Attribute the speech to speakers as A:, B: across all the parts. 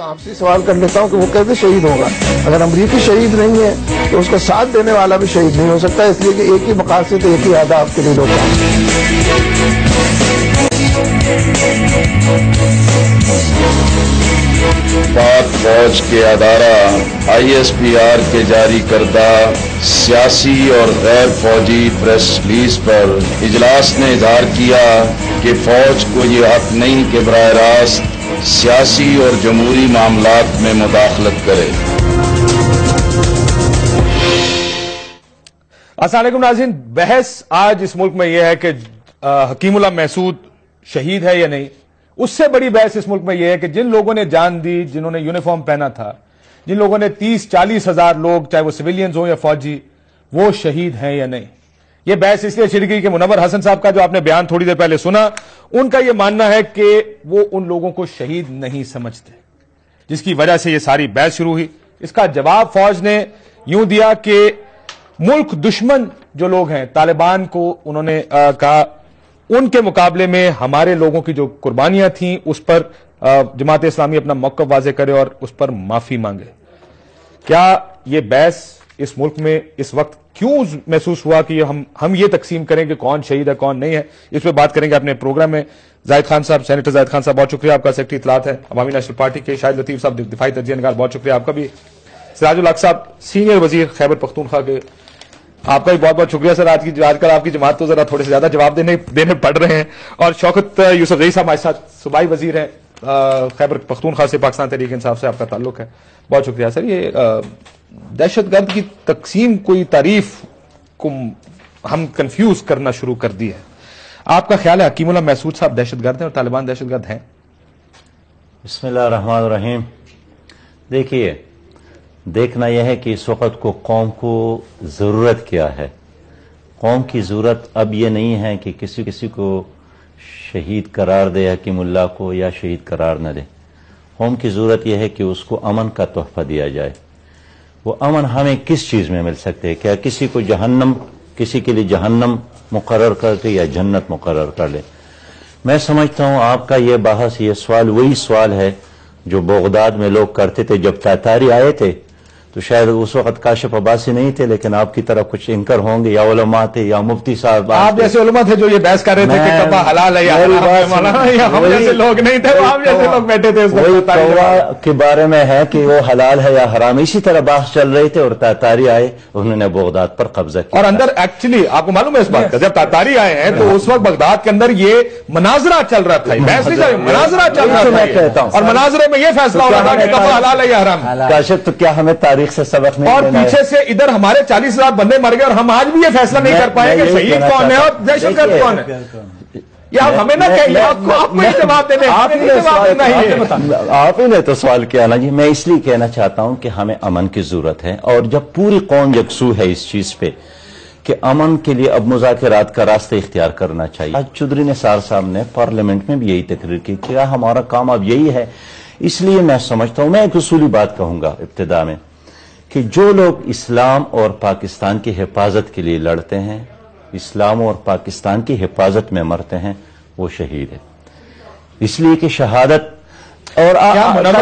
A: آپ سے سوال کر لیتا ہوں کہ وہ کیسے شہید ہوگا؟ اگر امریکی شہید نہیں ہے تو اس کا ساتھ دینے والا بھی شہید نہیں ہو سکتا، اس لیے کہ ایک ہی مقاصد ایک ہی اہداف کے لیے لوگ کام
B: پاک فوج کے ادارہ ISPR کے جاری کردہ سیاسی اور غیر فوجی پریس ریلیز پر اجلاس نے اظہار کیا کہ فوج کو یہ حق نہیں کہ براہ راست سیاسی اور جمہوری معاملات میں مداخلت کرے۔
C: السلام علیکم ناظرین، بحث آج اس ملک میں یہ ہے کہ حکیم اللہ محسود شہید ہے یا نہیں۔ اس سے بڑی بحث اس ملک میں یہ ہے کہ جن لوگوں نے جان دی، جنہوں نے یونیفارم پہنا تھا، جن لوگوں نے 30-40 ہزار لوگ، چاہے وہ سویلینز ہوں یا فوجی، وہ شہید ہیں یا نہیں۔ یہ بحث اس لیے چھڑ گئی کہ منور حسن صاحب کا جو آپ نے بیان تھوڑی دیر پہلے سنا، ان کا یہ ماننا ہے کہ وہ ان لوگوں کو شہید نہیں سمجھتے، جس کی وجہ سے یہ ساری بحث شروع ہوئی۔ اس کا جواب فوج نے یوں دیا کہ ملک دشمن جو لوگ ہیں، طالبان کو انہوں نے کہا ان کے مقابلے میں ہمارے لوگوں کی جو قربانیاں تھیں اس پر جماعت اسلامی اپنا موقف واضح کرے اور اس پر معافی مانگے۔ کیا یہ بحث اس ملک میں اس وقت کیوں محسوس ہوا کہ ہم یہ تقسیم کریں کہ کون شہید ہے کون نہیں ہے؟ اس پہ بات کریں گے اپنے پروگرام میں۔ زاہد خان صاحب، سینیٹر زاہد خان صاحب، بہت شکریہ آپ کا، سیکرٹری اطلاعات ہے عوامی نیشنل پارٹی کے۔ شاہد لطیف صاحب، دفاعی تجزیہ نگار، بہت شکریہ آپ کا بھی۔ سراج الحق صاحب، سینئر وزیر خیبر پختونخوا کے، آپ کا بھی بہت بہت شکریہ سر۔ آج کل آپ کی جماعت تو ذرا تھوڑے سے زیادہ جواب دینے پڑ رہے ہیں۔ اور شوکت یوسف زئی صاحب ہمارے ساتھ صوبائی وزیر ہیں خیبر پختونخوا سے، پاکستان تحریک انصاف سے آپ کا تعلق ہے، بہت شکریہ سر۔ یہ دہشت گرد کی تقسیم کوئی تعریف کو ہم کنفیوز کرنا شروع کر دی ہے۔ آپ کا خیال ہے حکیم اللہ محسود صاحب دہشت گرد ہیں اور طالبان دہشت گرد ہیں؟
D: بسم اللہ الرحمن الرحیم۔ دیکھیے، دیکھنا یہ ہے کہ اس وقت کو قوم کو ضرورت کیا ہے۔ قوم کی ضرورت اب یہ نہیں ہے کہ کسی کو شہید قرار دے حکیم اللہ کو یا شہید قرار نہ دے۔ قوم کی ضرورت یہ ہے کہ اس کو امن کا تحفہ دیا جائے۔ وہ امن ہمیں کس چیز میں مل سکتے ہیں؟ کیا کسی کے لیے جہنم مقرر کر دے یا جنت مقرر کر لے؟ میں سمجھتا ہوں آپ کا یہ بحث، یہ سوال وہی سوال ہے جو بغداد میں لوگ کرتے تھے جب تاتاری آئے تھے، تو شاید اس وقت کاشف عباسی نہیں تھے، لیکن آپ کی طرف کچھ انکر ہوں گے، یا علماء تھے یا مفتی صاحب،
C: آپ جیسے علماء تھے جو یہ بحث کر رہے تھے کہ کعبہ حلال ہے یا حرام ہے، یا ہم جیسے لوگ نہیں تھے، وہ آپ جیسے لوگ بیٹھے تھے اس
D: کعبہ کے بارے میں ہے کہ وہ حلال ہے یا حرام، اسی طرح بحث چل رہے تھے، اور تاتاری آئے، انہوں نے بغداد پر قبضہ کیا۔
C: اور اندر ایکچولی آپ کو معلوم ہے اس بات کا، جب تاتاری آئے ہیں تو اس وقت بغداد کے اندر یہ مناظرہ چل رہا تھا، بحث نہیں چل رہا، مناظرہ چل رہا تھا، اور مناظرے میں یہ فیصلہ ہو رہا تھا کہ کعبہ حلال ہے یا حرام ہے۔
D: کاشف، تو کیا ہمیں تاریخ سے سبق نہیں؟
C: اور پیچھے سے ادھر ہمارے 40,000 بندے مر گئے اور ہم آج بھی یہ فیصلہ نہیں کر پائے کہ شہید کون ہے اور دہشت گرد کون ہے۔ یا ہمیں نہ کہیے، آپ کو جواب دینے،
D: آپ ہی نے تو سوال کیا نا جی۔ میں اس لیے کہنا چاہتا ہوں کہ ہمیں امن کی ضرورت ہے، اور جب پوری قوم یکسو ہے اس چیز پہ کہ امن کے لیے اب مذاکرات کا راستہ اختیار کرنا چاہیے۔ آج چودھری نثار صاحب نے پارلیمنٹ میں بھی یہی تقریر کی کہ ہمارا کام اب یہی ہے۔ اس لیے میں سمجھتا ہوں، میں ایک اصولی بات کہوں گا ابتدا میں، کہ جو لوگ اسلام اور پاکستان کی حفاظت کے لیے لڑتے ہیں، اسلام اور پاکستان کی حفاظت میں مرتے ہیں، وہ شہید ہے۔ اس لیے کہ شہادت، اور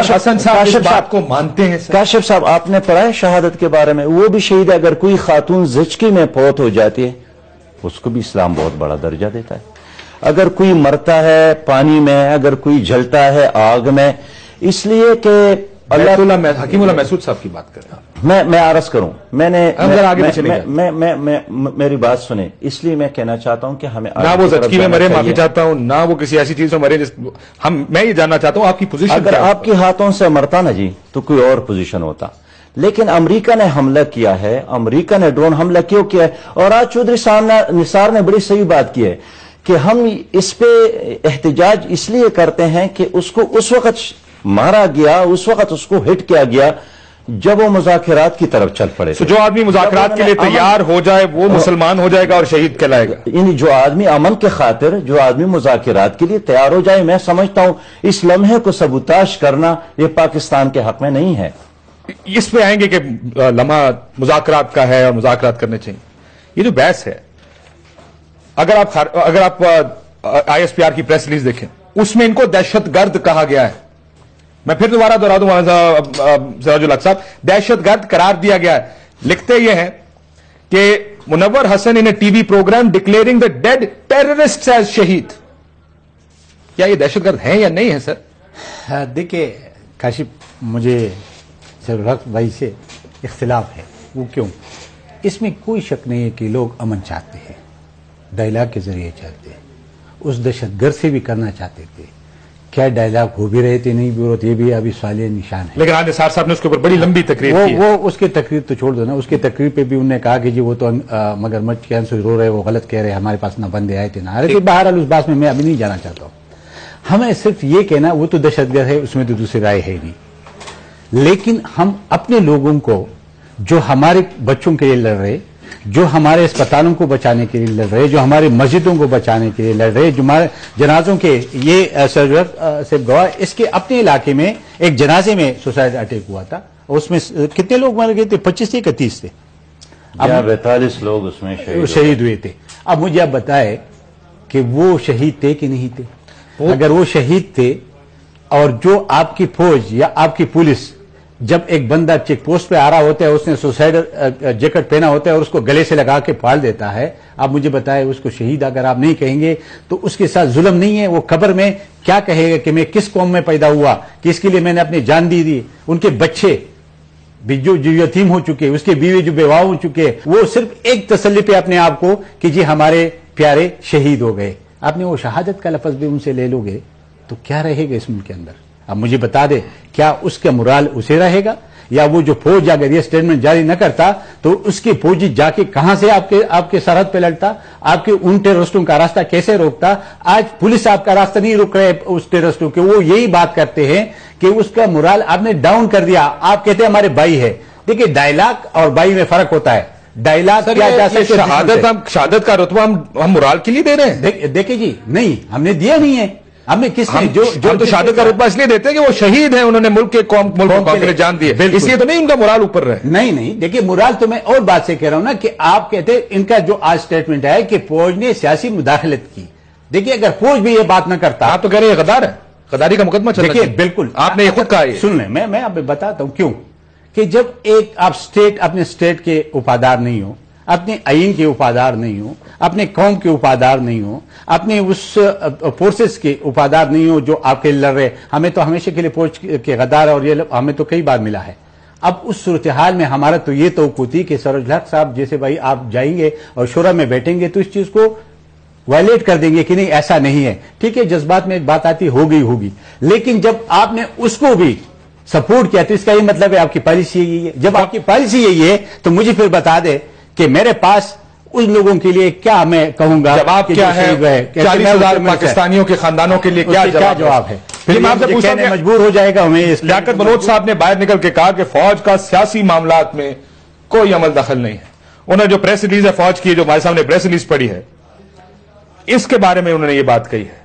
C: حسن صاحب اس بات کو مانتے ہیں؟
D: کاشف صاحب، آپ نے پڑھا ہے شہادت کے بارے میں؟ وہ بھی شہید ہے۔ اگر کوئی خاتون زچگی میں فوت ہو جاتی ہے، اس کو بھی اسلام بہت بڑا درجہ دیتا ہے۔ اگر کوئی مرتا ہے پانی میں، اگر کوئی جلتا ہے آگ میں، اس لیے کہ
C: حکیم اللہ محسود صاحب کی بات کر رہا ہوں
D: میں عرض کروں، میری بات سنیں، اس لیے میں کہنا چاہتا ہوں کہ ہمیں
C: نہ وہ زچگی میں مرے، معافی چاہتا ہوں، نہ وہ کسی ایسی چیز میں مرے میں یہ جاننا چاہتا ہوں آپ کی پوزیشن۔
D: اگر آپ کے ہاتھوں سے مرتا نا جی تو کوئی اور پوزیشن ہوتا، لیکن امریکہ نے حملہ کیا ہے، امریکہ نے ڈرون حملہ کیوں کیا ہے؟ اور آج چودھری نثار نے بڑی صحیح بات کی ہے کہ ہم اس پہ احتجاج اس لیے کرتے ہیں کہ اس کو اس وقت مارا گیا، اس وقت اس کو ہٹ کیا گیا جب وہ مذاکرات کی طرف چل پڑے۔
C: جو آدمی مذاکرات کے لیے تیار ہو جائے وہ مسلمان ہو جائے گا اور شہید کہلائے گا۔
D: یعنی جو آدمی امن کے خاطر، جو آدمی مذاکرات کے لیے تیار ہو جائے، میں سمجھتا ہوں اس لمحے کو سبوتاش کرنا یہ پاکستان کے حق میں نہیں ہے۔
C: اس پہ آئیں گے کہ لمحہ مذاکرات کا ہے اور مذاکرات کرنے چاہیے۔ یہ جو بحث ہے، اگر آپ ISPR کی پریس ریلیز دیکھیں، اس میں ان کو دہشت گرد کہا گیا ہے۔ میں پھر دوبارہ دہرا دوں سراج الحق صاحب، دہشت گرد قرار دیا گیا ہے. لکھتے یہ ہیں کہ منور حسن ان A T V programme declaring the dead terrorist as شہید. کیا یہ دہشت گرد ہیں یا نہیں ہے سر؟
E: دیکھیے کاشف، مجھے سراج الحق بھائی سے اختلاف ہے. وہ کیوں؟ اس میں کوئی شک نہیں ہے کہ لوگ امن چاہتے ہیں، ڈائلاگ کے ذریعے چاہتے ہیں، اس دہشت گرد سے بھی کرنا چاہتے تھے. کیا ڈائلاگ ہو بھی رہے تھے، نہیں بھی ہو رہے، یہ بھی ابھی سوالیہ نشان ہے.
C: لیکن آج نثار صاحب نے اس کے اوپر بڑی لمبی تقریر کی.
E: وہ اس کی تقریر تو چھوڑ دو نا. اس کی تقریر پہ بھی انہوں نے کہا کہ جی وہ تو مگرمچھ کے سے رو رہے، وہ غلط کہہ رہے، ہمارے پاس نہ بندے آئے تھے نہ آ رہے تھے. بہرحال اس بات میں ابھی نہیں جانا چاہتا ہوں. ہمیں صرف یہ کہنا وہ تو دہشت گرد ہے، اس میں تو دوسری رائے ہے نہیں. لیکن ہم اپنے لوگوں کو جو ہمارے بچوں کے لیے لڑ رہے، جو ہمارے اسپتالوں کو بچانے کے لیے لڑ رہے، جو ہمارے مسجدوں کو بچانے کے لیے لڑ رہے، جو ہمارے جنازوں کے یہ سے گواہ، اس کے اپنے علاقے میں ایک جنازے میں سوسائڈ اٹیک ہوا تھا. اس میں کتنے لوگ مر گئے تھے؟ 25 تھے کہ 30 تھے؟
D: 42 لوگ اس میں
E: شہید ہوئے تھے. اب مجھے آپ بتائے کہ وہ شہید تھے کہ نہیں تھے؟ اگر وہ شہید تھے اور جو آپ کی فوج یا آپ کی پولیس جب ایک بندہ چیک پوسٹ پہ آ رہا ہوتا ہے، اس نے سوسائڈ جیکٹ پہنا ہوتا ہے اور اس کو گلے سے لگا کے پھاڑ دیتا ہے، آپ مجھے بتائیں اس کو شہید اگر آپ نہیں کہیں گے تو اس کے ساتھ ظلم نہیں ہے؟ وہ قبر میں کیا کہے گا کہ میں کس قوم میں پیدا ہوا، کس کے لیے میں نے اپنی جان دی. ان کے بچے جو یتیم ہو چکے، اس کے بیوی جو بیواہ ہو چکے، وہ صرف ایک تسلی پہ اپنے آپ کو کہ جی ہمارے پیارے شہید ہو گئے. آپ نے وہ شہادت کا لفظ بھی ان سے لے لو گے تو کیا رہے گا اس ملک کے اندر؟ اب مجھے بتا دے، کیا اس کا مرال اسے رہے گا؟ یا وہ جو فوج اگر یہ سٹیٹمنٹ جاری نہ کرتا تو اس کی فوجی جا کے کہاں سے آپ کے سرحد پہ لڑتا؟ آپ کے ان ٹیررسٹوں کا راستہ کیسے روکتا؟ آج پولیس آپ کا راستہ نہیں روک رہے اس ٹیررسٹوں کے. وہ یہی بات کرتے ہیں کہ اس کا مرال آپ نے ڈاؤن کر دیا. آپ کہتے ہیں ہمارے بھائی ہے. دیکھیے ڈائلاگ اور بھائی میں فرق ہوتا ہے. ڈائلاگ کیا جا سکتا،
C: شہادت کا رتبہ ہم مرال کے لیے دے رہے ہیں.
E: دیکھیں جی، نہیں ہم نے دیا نہیں ہے. ہم نے کس نے جو
C: تو شہادت کا رتبہ اس لیے دیتے ہیں کہ وہ شہید ہیں، انہوں نے ملک کے قوم کے لیے جان دی ہے، اس لیے تو نہیں ان کا مرال اوپر رہے.
E: نہیں دیکھیے مرال تو میں اور بات سے کہہ رہا ہوں نا کہ آپ کہتے ان کا جو آج سٹیٹمنٹ ہے کہ فوج نے سیاسی مداخلت کی. دیکھیے اگر فوج بھی یہ بات نہ کرتا،
C: آپ تو کہہ رہے ہیں غدار ہے، غداری کا مقدمہ چل رہا ہے.
E: بالکل
C: آپ نے یہ خود کہا.
E: سن لیں، میں آپ بتاتا ہوں کیوں. کہ جب ایک آپ اپنے اسٹیٹ کے وفادار نہیں ہو، اپنے آئین کے وفادار نہیں ہو، اپنے قوم کے وفادار نہیں ہو، اپنے اس فورسز کے وفادار نہیں ہو جو آپ کے لڑ رہے. ہمیں تو ہمیشہ کے لیے فوج کے غدار اور یہ ہمیں تو کئی بار ملا ہے. اب اس صورتحال میں ہمارا تو یہ توقع تھی کہ سراج الحق صاحب جیسے بھائی آپ جائیں گے اور شورا میں بیٹھیں گے تو اس چیز کو وائلیٹ کر دیں گے کہ نہیں ایسا نہیں ہے. ٹھیک ہے، جذبات میں ایک بات آتی ہوگی، لیکن جب آپ نے اس کو بھی سپورٹ کیا تو اس کا یہ مطلب ہے آپ کی پالیسی یہی ہے. جب آپ کی پالیسی یہی ہے تو مجھے پھر بتا دے کہ میرے پاس ان لوگوں کے لیے کیا میں کہوں گا.
C: جواب کیا ہے؟ 40,000 پاکستانیوں کے خاندانوں کے لیے کیا
E: جواب ہے؟
C: پھر میں آپ سے پوچھتا ہوں،
E: مجبور ہو جائے گا ہمیں.
C: لیاقت بلوچ صاحب نے باہر نکل کے کہا کہ فوج کا سیاسی معاملات میں کوئی عمل دخل نہیں ہے. انہوں نے جو پریس ریلیز ہے فوج کی، جو ہمارے سامنے پریس ریلیز پڑھی ہے، اس کے بارے میں انہوں نے یہ بات کہی ہے.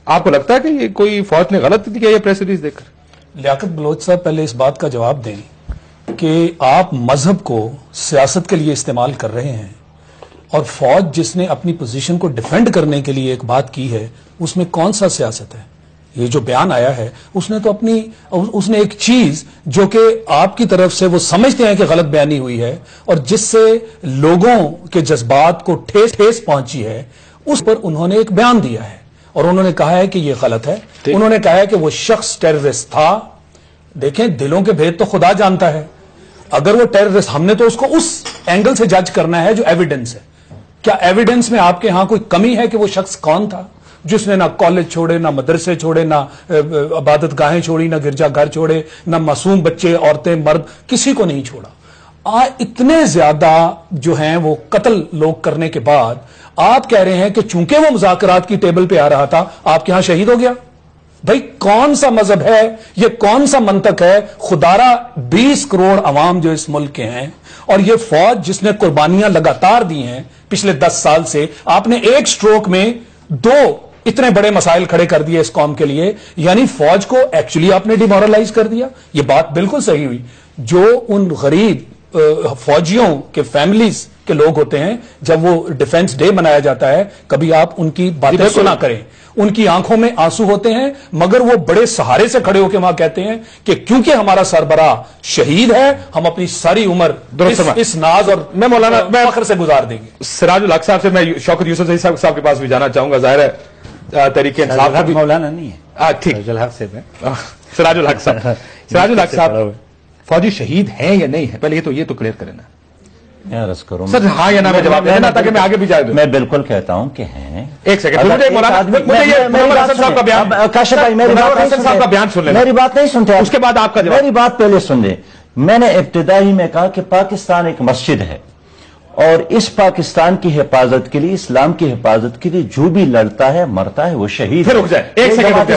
C: آپ کو لگتا ہے کہ یہ کوئی فوج نے غلط کیا یہ پریس ریلیز دیکھ کر؟
F: لیاقت بلوچ صاحب پہلے اس بات کا جواب دیں کہ آپ مذہب کو سیاست کے لیے استعمال کر رہے ہیں، اور فوج جس نے اپنی پوزیشن کو ڈیفینڈ کرنے کے لیے ایک بات کی ہے اس میں کون سا سیاست ہے؟ یہ جو بیان آیا ہے اس نے ایک چیز جو کہ آپ کی طرف سے وہ سمجھتے ہیں کہ غلط بیانی ہوئی ہے اور جس سے لوگوں کے جذبات کو ٹھیس پہنچی ہے، اس پر انہوں نے ایک بیان دیا ہے اور انہوں نے کہا ہے کہ یہ غلط ہے. انہوں نے کہا ہے کہ وہ شخص ٹیررسٹ تھا. دیکھیں دلوں کے بھید تو خدا جانتا ہے. اگر وہ ٹیررسٹ، ہم نے تو اس کو اس اینگل سے جج کرنا ہے جو ایویڈنس ہے. کیا ایویڈنس میں آپ کے ہاں کوئی کمی ہے کہ وہ شخص کون تھا جس نے نہ کالج چھوڑے، نہ مدرسے چھوڑے، نہ عبادت گاہیں چھوڑی، نہ گرجا گھر چھوڑے، نہ معصوم بچے، عورتیں، مرد، کسی کو نہیں چھوڑا. اتنے زیادہ جو ہیں وہ قتل لوگ کرنے کے بعد آپ کہہ رہے ہیں کہ چونکہ وہ مذاکرات کی ٹیبل پہ آ رہا تھا آپ کے ہاں شہید ہو گیا. بھائی کون سا مذہب ہے یہ؟ کون سا منطق ہے؟ خدارہ 20 کروڑ عوام جو اس ملک کے ہیں اور یہ فوج جس نے قربانیاں لگاتار دی ہیں پچھلے 10 سال سے، آپ نے ایک سٹروک میں 2 اتنے بڑے مسائل کھڑے کر دیے اس قوم کے لیے. یعنی فوج کو ایکچولی آپ نے ڈیمورلائز کر دیا. یہ بات بالکل صحیح ہوئی. جو ان غریب فوجیوں کے فیملیز کے لوگ ہوتے ہیں، جب وہ ڈیفنس ڈے منایا جاتا ہے، کبھی آپ ان کی باتیں سنا کریں. ان کی آنکھوں میں آنسو ہوتے ہیں، مگر وہ بڑے سہارے سے کھڑے ہو کے وہاں کہتے ہیں کہ کیونکہ ہمارا سربراہ شہید ہے، ہم اپنی ساری عمر اس ناز اور
C: میں مولانا
F: فخر سے گزار دیں گے۔
C: سراج الحق صاحب سے میں شوکت یوسف صاحب کے پاس بھی جانا چاہوں گا، ظاہر ہے تحریک انصاف بھی
E: مولانا نہیں ہے،
C: ٹھیک،
E: سراج الحق سے
C: سراج الحق صاحب، سراج الحق صاحب فوجی شہید ہیں یا نہیں ہے، پہلے یہ تو کلیئر کریں نا
D: عرض کروں
C: سر، ہاں یا نہ میں جواب دینا تاکہ میں آگے بھی جا دوں۔
D: میں بالکل کہتا ہوں کہ ہیں۔
C: ایک سیکنڈ، مجھے یہ منور حسن صاحب کا بیان،
D: کاشف بھائی
C: منور حسن صاحب کا بیان سن لیں،
D: میری بات نہیں سنتے،
C: اس کے بعد آپ کا جواب۔
D: میری بات پہلے سن لیں۔ میں نے ابتدائی میں کہا کہ پاکستان ایک مسجد ہے، اور اس پاکستان کی حفاظت کے لیے، اسلام کی حفاظت کے لیے جو بھی لڑتا ہے مرتا ہے وہ شہید ہے۔
C: رک جائے، ایک سیکنڈ رک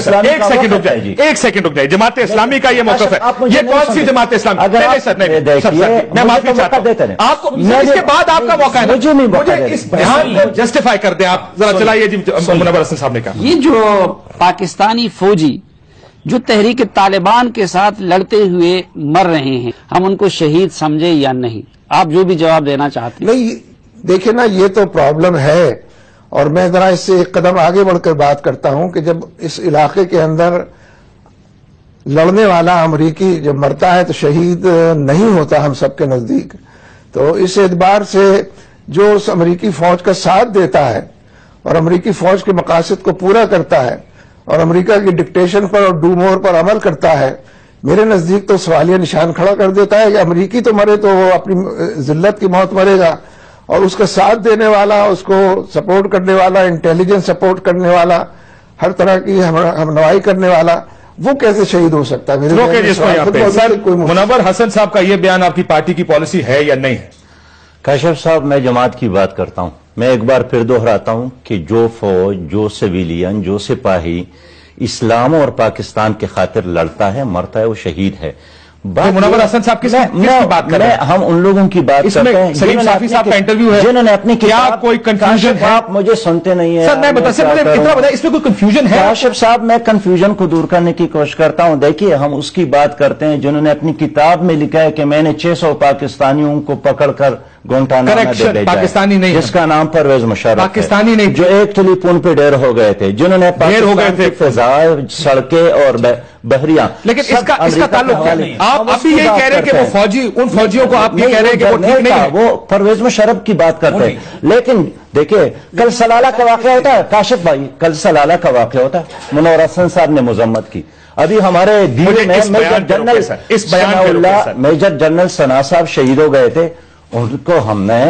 C: جائے، ایک سیکنڈ رک جائے۔ جماعت اسلامی کا یہ موقف ہے، یہ کون سی جماعت اسلامی؟ میں معافی چاہتا ہوں، آپ کو اس کے بعد آپ کا موقع ہے، مجھے اس بیان کو جسٹیفائی کر دیں آپ ذرا، چلائیے جی منور حسن صاحب نے کہا۔
G: یہ جو پاکستانی فوجی جو تحریک طالبان کے ساتھ لڑتے ہوئے مر رہے ہیں، ہم ان کو شہید سمجھے یا نہیں؟ آپ جو بھی جواب دینا چاہتے ہیں۔
A: نہیں دیکھیں نا، یہ تو پرابلم ہے، اور میں ذرا اس سے ایک قدم آگے بڑھ کر بات کرتا ہوں کہ جب اس علاقے کے اندر لڑنے والا امریکی جب مرتا ہے تو شہید نہیں ہوتا ہم سب کے نزدیک، تو اس اعتبار سے جو اس امریکی فوج کا ساتھ دیتا ہے اور امریکی فوج کے مقاصد کو پورا کرتا ہے اور امریکہ کی ڈکٹیشن پر اور ڈو مور پر عمل کرتا ہے، میرے نزدیک تو سوالیہ نشان کھڑا کر دیتا ہے کہ امریکی تو مرے تو وہ اپنی ذلت کی موت مرے گا، اور اس کا ساتھ دینے والا، اس کو سپورٹ کرنے والا، انٹیلیجنس سپورٹ کرنے والا، ہر طرح کی ہمنوائی کرنے والا، وہ کیسے شہید ہو سکتا ہے؟
C: منور حسن صاحب کا یہ بیان آپ کی پارٹی کی پالیسی ہے یا نہیں ہے؟
D: کاشف صاحب، میں جماعت کی بات کرتا ہوں، میں ایک بار پھر دہراتا ہوں کہ جو فوج، جو سویلین، جو سپاہی اسلام اور پاکستان کے خاطر لڑتا ہے مرتا ہے وہ شہید ہے۔
C: منور حسن صاحب کس کی بات کر رہے ہیں؟
D: ہم ان لوگوں کی بات کرتے ہیں
C: سلیم صافی صاحب کا انٹرویو ہے،
D: جنہوں نے اپنی
C: کیا کوئی کنفیوژن ہے؟
D: آپ مجھے سنتے نہیں ہیں
C: سر، میں اتنا بتائیں، اس میں کوئی کنفیوژن ہے؟
D: کاشف صاحب، میں کنفیوژن کو دور کرنے کی کوشش کرتا ہوں۔ دیکھیے، ہم اس کی بات کرتے ہیں جنہوں نے اپنی کتاب میں لکھا ہے کہ میں نے 600 پاکستانیوں کو پکڑ کر گونٹانامہ دے بھیجا،
C: پاکستانی نہیں،
D: جس کا نام پرویز مشرف،
C: پاکستانی نہیں،
D: جو ایک ٹیلی فون پہ ڈیر ہو گئے تھے، جنہوں نے پاکستان کی فضائیں، سڑکیں اور بحریاں،
C: لیکن اس کا تعلق کیا نہیں؟ آپ ابھی یہی کہہ رہے ہیں کہ وہ فوجی، ان فوجیوں کو آپ یہ کہہ رہے ہیں کہ وہ ٹھیک نہیں ہے،
D: وہ پرویز مشرف کی بات کرتے ہیں۔ لیکن دیکھیں، کل سلالہ کا واقعہ ہوتا ہے کاشف بھائی، کل سلالہ کا واقعہ ہوتا ہے، منور حسن صاحب نے مذمت کی۔ ابھی ہمارے دیو میں میجر جنرل ثنا صاحب شہید ہو گئے تھے، ان کو ہم نے،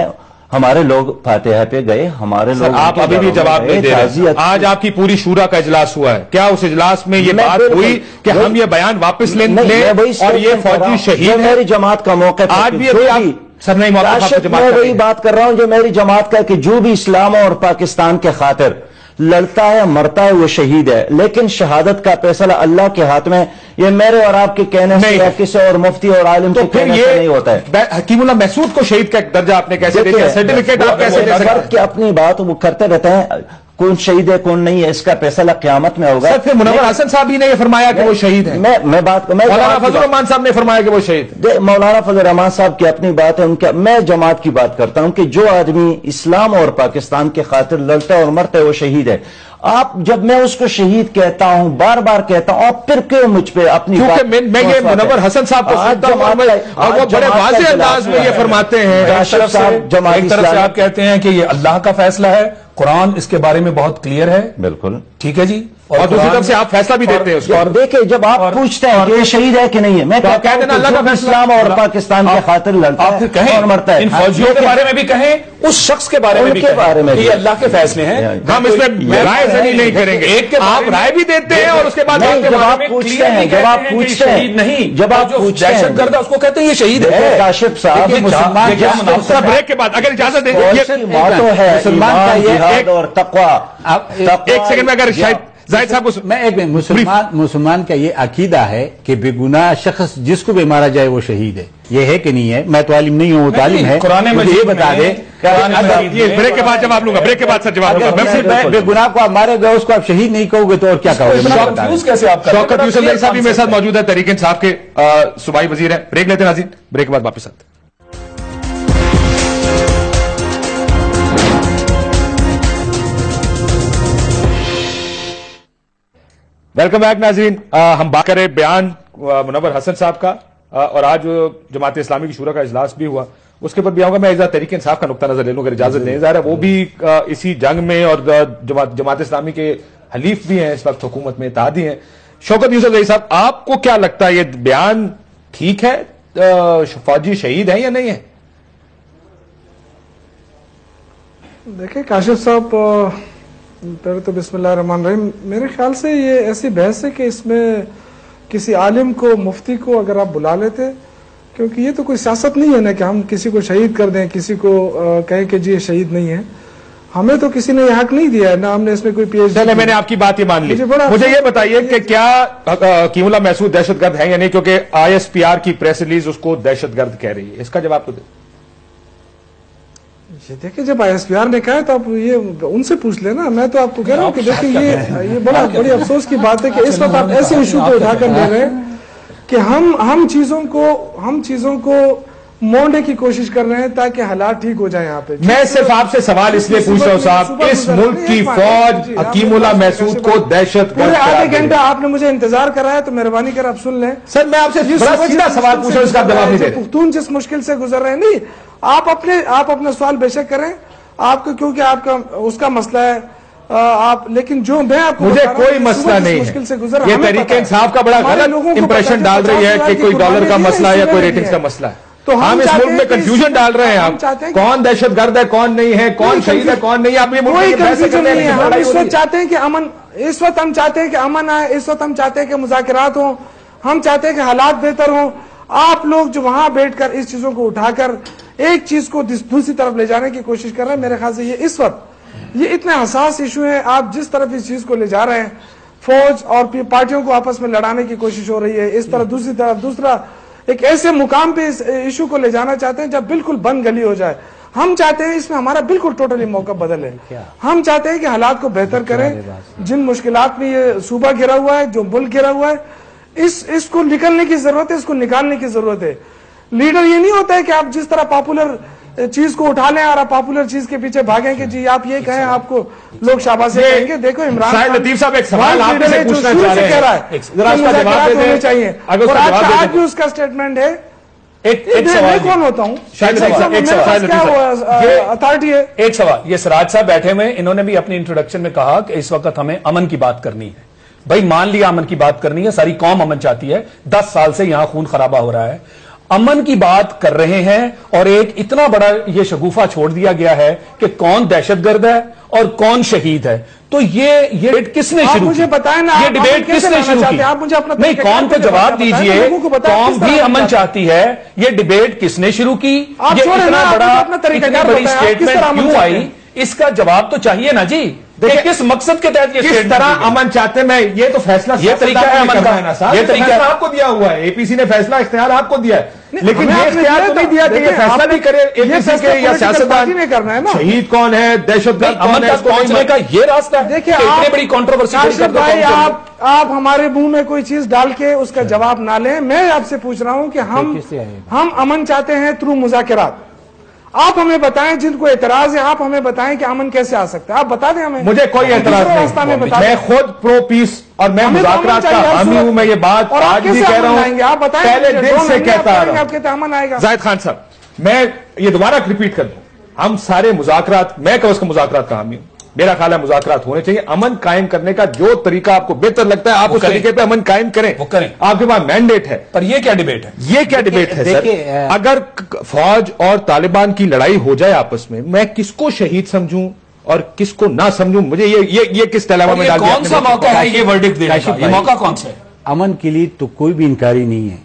D: ہمارے لوگ فاتحہ پہ گئے، ہمارے لوگ،
C: آپ ابھی بھی جواب نہیں دے رہے۔ آج آپ کی پوری شورا کا اجلاس ہوا ہے، کیا اس اجلاس میں یہ بات ہوئی کہ ہم یہ بیان واپس لیں اور یہ فوجی شہید ہے؟
D: میری جماعت کا موقع
C: آج بھی سر نہیں،
D: میں وہی بات کر رہا ہوں جو میری جماعت کا، کہ جو بھی اسلام اور پاکستان کے خاطر لڑتا ہے مرتا ہے وہ شہید ہے، لیکن شہادت کا فیصلہ اللہ کے ہاتھ میں، یہ میرے اور آپ کے کہنے سے یا کسی اور مفتی اور عالم کے کہنے سے نہیں ہوتا ہے۔
C: حکیم اللہ محسود کو شہید کا درجہ آپ نے کیسے دے دیا؟ سرٹیفکیٹ آپ کیسے دے سکتے ہیں؟
D: کہ اپنی بات وہ کرتے رہتے ہیں، کون شہید ہے کون نہیں ہے، اس کا فیصلہ قیامت میں ہوگا۔
C: پھر منور حسن صاحب ہی نے یہ فرمایا کہ وہ شہید ہے، مولانا فضل الرحمان صاحب نے فرمایا کہ وہ شہید ہے۔
D: مولانا فضل الرحمان صاحب کی اپنی بات ہے، ان کا، میں جماعت کی بات کرتا ہوں کہ جو آدمی اسلام اور پاکستان کے خاطر لڑتا ہے اور مرتا ہے وہ شہید ہے۔ آپ، جب میں اس کو شہید کہتا ہوں، بار بار کہتا ہوں، آپ پھر کیوں مجھ پہ اپنی،
C: کیونکہ میں یہ منور حسن صاحب کو سنتا ہوں اور وہ بڑے واضح انداز میں یہ فرماتے ہیں،
F: ایک طرف سے آپ کہتے ہیں کہ یہ اللہ کا فیصلہ ہے، قرآن اس کے بارے میں بہت کلیئر ہے،
D: بالکل
F: ٹھیک ہے جی،
C: اور دوسری طرف سے آپ فیصلہ بھی دیتے ہیں اس کو۔
D: اور دیکھیں، جب آپ پوچھتے ہیں کہ یہ شہید ہے کہ نہیں ہے، میں کہتا ہوں اللہ کا فیصلہ اسلام اور پاکستان کے خاطر لڑتا ہے،
F: آپ پھر کہیں
D: اور مرتا ہے،
F: ان فوجیوں کے بارے میں بھی کہیں، اس شخص کے بارے میں بھی کہیں کہ یہ اللہ کے فیصلے ہیں،
C: ہم اس میں رائے زنی نہیں کریں گے، آپ رائے بھی دیتے ہیں اور اس کے بعد
D: جب آپ پوچھتے ہیں، جب آپ پوچھتے ہیں،
F: نہیں،
D: جب آپ پوچھتے ہیں
F: دہشت گرد ہے اس کو کہتے ہیں یہ شہید ہے۔
D: کاشف صاحب،
C: بریک کے بعد اگر اجازت دیں،
D: باتوں ہے مسلمان کا یہ اور تقوی۔
C: ایک سیکنڈ میں اگر شاید زاہد صاحب کو
E: میں ایک مسلمان کا یہ عقیدہ ہے کہ بے گناہ شخص جس کو بھی مارا جائے وہ شہید ہے، یہ ہے کہ نہیں ہے؟ میں تو عالم نہیں ہوں، وہ تعلیم ہے، مجھے یہ بتا دے۔
C: بریک کے بعد جواب لوں گا، بریک کے بعد سر جواب لوں گا۔
E: بے گناہ کو آپ مارے گئے، اس کو آپ شہید نہیں کہو گے تو اور کیا کہو گے؟
C: شوکت یوسف صاحب بھی میرے ساتھ موجود ہے، تحریک انصاف کے صوبائی وزیر ہیں۔ بریک لیتے ہیں ناظرین، بریک کے بعد واپس آتے ہیں۔ ویلکم بیک ناظرین. ہم بات کریں بیان منور حسن صاحب کا, اور آج جماعت اسلامی کی شورا کا اجلاس بھی ہوا, اس کے اوپر بھی آؤں گا. میں ایک تحریک انصاف کا نقطہ نظر لے لوں اگر اجازت دیں. ظاہر ہے وہ بھی اسی جنگ میں اور جماعت اسلامی کے حلیف بھی ہیں, اس وقت حکومت میں اتحادی ہیں. شوکت یوسف زئی صاحب, آپ کو کیا لگتا ہے یہ بیان ٹھیک ہے؟ فوجی شہید ہیں یا نہیں ہیں؟
H: دیکھیں کاشف صاحب, پہلے تو بسم اللہ الرحمن الرحیم, میرے خیال سے یہ ایسی بحث ہے کہ اس میں کسی عالم کو, مفتی کو اگر آپ بلا لیتے, کیونکہ یہ تو کوئی سیاست نہیں ہے نا کہ ہم کسی کو شہید کر دیں, کسی کو کہیں کہ جی یہ شہید نہیں ہے. ہمیں تو کسی نے یہ حق نہیں دیا ہے, نہ ہم نے اس میں کوئی پی ایچ ڈی.
C: میں نے آپ کی بات یہ مان لی. مجھے یہ بتائیے کہ کیا حکیم اللہ محسود دہشت گرد ہے یا نہیں, کیونکہ ISPR کی پریس ریلیز اس کو دہشت گرد کہہ رہی ہے. اس کا جواب تو دیں.
H: یہ دیکھیں جب ISPR نے کہا ہے تو آپ یہ ان سے پوچھ لینا. میں تو آپ کو کہہ رہا ہوں کہ دیکھیں یہ بڑی افسوس کی بات ہے کہ اس وقت آپ ایسے ایشو کو اٹھا کر لے رہے ہیں کہ ہم چیزوں کو موڑنے کی کوشش کر رہے ہیں تاکہ حالات ٹھیک ہو جائیں. یہاں پہ
C: میں صرف آپ سے سوال اس لیے پوچھ رہا ہوں صاحب, اس ملک کی فوج حکیم اللہ محسود کو دہشت گرد
H: آدھے گھنٹہ آپ نے مجھے انتظار کرایا تو مہربانی کر آپ سن لیں.
C: سر میں آپ سے سیدھا سوال پوچھ رہا ہوں, اس کا جواب نہیں دے.
H: پختون جس مشکل سے گزر رہے ہیں, نہیں آپ اپنا سوال بے شک کریں, آپ کو کیونکہ آپ کا اس کا مسئلہ ہے آپ, لیکن جو میں آپ کو
C: مجھے کوئی مسئلہ نہیں ہے. یہ تحریک انصاف کا بڑا غلط امپریشن ڈال رہی ہے کہ کوئی ڈالر کا مسئلہ ہے یا کوئی ریٹنگز کا مسئلہ ہے. تو ہم اس ملک میں کنفیوژن ڈال رہے ہیں. آپ کون دہشت گرد ہے, کون نہیں ہے, کون شہید ہے, کون نہیں. آپ یہ
H: ہم اس وقت چاہتے ہیں کہ امن, اس وقت ہم چاہتے ہیں کہ امن آئے, اس وقت ہم چاہتے ہیں کہ مذاکرات ہوں, ہم چاہتے ہیں کہ حالات بہتر ہوں. آپ لوگ جو وہاں بیٹھ کر اس چیزوں کو اٹھا کر ایک چیز کو دوسری طرف لے جانے کی کوشش کر رہے ہیں, میرے خیال سے یہ اس وقت یہ اتنے حساس ایشو ہے. آپ جس طرف اس چیز کو لے جا رہے ہیں, فوج اور پارٹیوں کو آپس میں لڑانے کی کوشش ہو رہی ہے, اس طرح دوسری طرف دوسرا ایک ایسے مقام پہ اس ایشو کو لے جانا چاہتے ہیں جب بالکل بند گلی ہو جائے. ہم چاہتے ہیں اس میں ہمارا بالکل ٹوٹلی موقع بدلے. ہم چاہتے ہیں کہ حالات کو بہتر کریں. جن مشکلات میں یہ صوبہ گھرا ہوا ہے, جو ملک گھرا ہوا ہے, اس کو نکلنے کی ضرورت ہے, اس کو نکالنے کی ضرورت ہے. لیڈر یہ نہیں ہوتا ہے کہ آپ جس طرح پاپولر چیز کو اٹھا لیں اور آپ پاپولر چیز کے پیچھے بھاگیں کہ جی آپ یہ کہیں, آپ کو لوگ شاباشی کہیں گے. دیکھو عمران خان
C: لطیف صاحب ایک سوال آپ سے پوچھنا چاہ رہے ہیں, ذرا اس کا جواب دے دیں
H: چاہیے. اور آج بھی اس کا اسٹیٹمنٹ ہے. میں کون ہوتا ہوں, اتھارٹی ہے.
F: ایک سوال, یہ سراج صاحب بیٹھے ہوئے, انہوں نے بھی اپنی انٹروڈکشن میں کہا کہ اس وقت ہمیں امن کی بات کرنی ہے. بھائی مان لیا امن کی بات کرنی ہے, ساری قوم امن چاہتی ہے, 10 سال سے یہاں خون خرابہ ہو رہا ہے, امن کی بات کر رہے ہیں, اور ایک اتنا بڑا یہ شگوفہ چھوڑ دیا گیا ہے کہ کون دہشت گرد ہے اور کون شہید ہے. تو یہ ڈیبیٹ کس نے شروع کی؟ یہ ڈیبیٹ کس نے شروع کی؟ نہیں, قوم کو جواب دیجئے, قوم بھی امن چاہتی ہے, یہ ڈیبیٹ کس نے شروع کی؟ یہ اتنا بڑی اسٹیٹمنٹ کیوں آئی؟ اس کا جواب تو چاہیے نا جی. کس مقصد کے تحت یہ
C: کس طرح امن چاہتے ہیں؟ میں یہ تو فیصلہ,
F: یہ طریقہ ہے امن کا,
C: یہ طریقہ آپ کو دیا ہوا ہے, APC نے فیصلہ اختیار آپ کو دیا ہے, لیکن یہ اختیار تو نہیں دیا کہ یہ فیصلہ بھی کرے APC کے یا سیاستدان شہید کون ہے, دہشت گرد
F: امن تک پہنچنے کا یہ راستہ ہے.
H: دیکھیں اتنی بڑی کنٹروورسی, آپ ہمارے منہ میں کوئی چیز ڈال کے اس کا جواب نہ لیں. میں آپ سے پوچھ رہا ہوں کہ ہم امن چاہتے ہیں تھرو مذاکرات. آپ ہمیں بتائیں, جن کو اعتراض ہے آپ ہمیں بتائیں کہ امن کیسے آ سکتا ہے. آپ بتا دیں ہمیں.
C: مجھے کوئی اعتراض نہیں, میں خود پرو پیس اور میں مذاکرات کا حامی ہوں. میں یہ بات آج بھی کہہ رہا ہوں, پہلے دن سے کہتا آ رہا ہوں. زاہد خان صاحب, میں یہ دوبارہ ریپیٹ کر دوں, ہم سارے مذاکرات, میں کب اس کا مذاکرات کا حامی ہوں. میرا خیال ہے مذاکرات ہونے چاہیے. امن قائم کرنے کا جو طریقہ آپ کو بہتر لگتا ہے آپ اس طریقے پہ امن قائم کریں, وہ کریں. آپ کے پاس مینڈیٹ ہے.
F: پر یہ کیا ڈیبیٹ ہے؟
C: یہ کیا ڈیبیٹ ہے سر؟ اگر فوج اور طالبان کی لڑائی ہو جائے آپس میں کس کو شہید سمجھوں اور کس کو نہ سمجھوں؟ مجھے یہ کس طلبہ میں ڈال دیا.
F: کون سا موقع ہے یہ ورڈکٹ دینے کا؟ یہ موقع کون سا ہے؟
E: امن کے لیے تو کوئی بھی انکاری نہیں ہے,